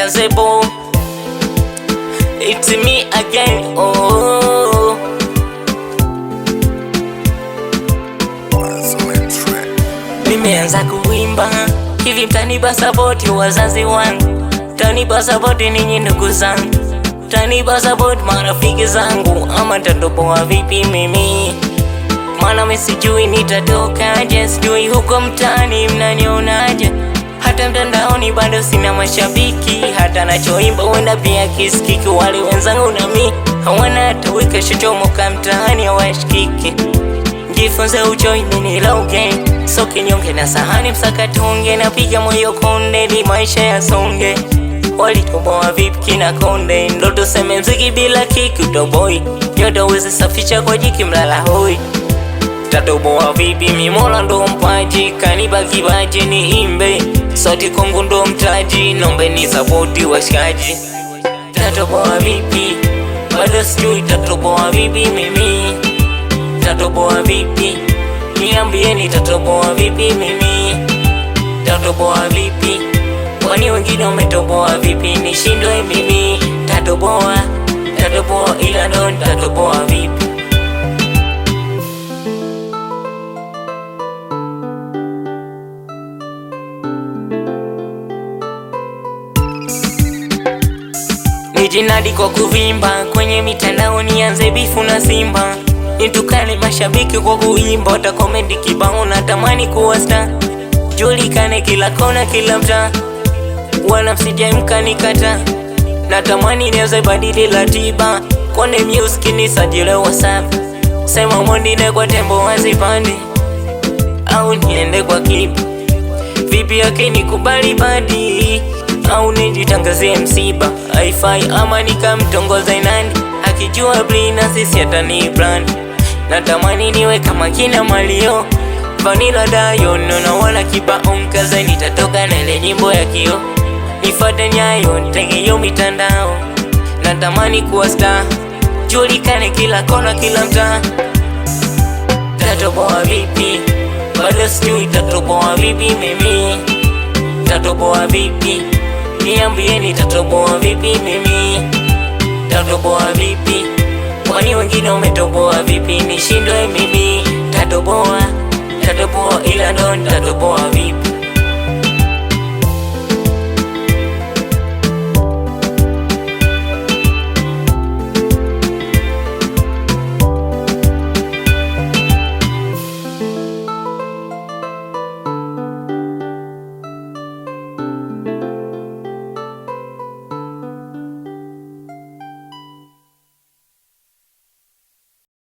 Tazebo, it's me again. Oh, nimeanza kuimba hivi, mtanipa support wazazi wangu, mtanipa support ninyi ndugu zangu, mtanipa support marafiki zangu, ama nitatoboa vipi mimi? Maana mimi sijui nitatokaje, sijui huko mtaani mnanionaje, hata mtandaoni bado sina mashabiki, hata nachoimba huenda pia kisikiki. Wale wenzangu na mimi hawana hata wika shochomoka mtaani hawashikiki. Jifunze ujoini niloge, so kinyonge na sahani msakatonge, napiga moyo konde ni maisha ya songe. Walitoboa vipi kina Konde, ndo tuseme mziki bila kiki utoboi, nyota uwezi safisha kwa jiki mlala hoi. Tatoboa vipi mimola ndo mpaji, kaniba kibaji ni imbe, sauti kongu ndo mtaji, nombe ni sapoti washikaji. Tatoboa vipi, bado sijui tatoboa vipi mimi, tatoboa vipi, niambieni tatoboa vipi mimi, tatoboa vipi, kwani wengine wametoboa vipi nishindwe mimi? Tatoboa, tatoboa ila ndo tatoboa vipi? Nijinadi kwa kuvimba kwenye mitandao, nianze bifu na Simba, nitukane mashabiki kwa kuimba, watakomenti kibao, natamani kuwa star, julikane kila kona kila mtaa, wana msijai mkanikata, natamani niweze badili ratiba, Konde Music nisajile WhatsApp, sema mondine kwa tembo wazipande, au niende kwa kipi, vipi yake nikubali badi, au nijitangazie msiba haifai, ama nikamtongoza nani, akijua blina sisi atani brand. Natamani niwe kama kina Malio, Vanilla Dayon, na wala kibao mkaza, nitatoka na ile nyimbo ya kio, nifate nyayo nitegeyo mitandao, natamani kuwa star, julikane kila kona kila mtaa. Tatoboa vipi, bado sijui tatoboa vipi mimi, tatoboa vipi, niambieni tatoboa vipi mimi, tatoboa vipi, kwani wengine wametoboa vipi nishindwe mimi? Tatoboa, tatoboa ila ndo tatoboa vipi?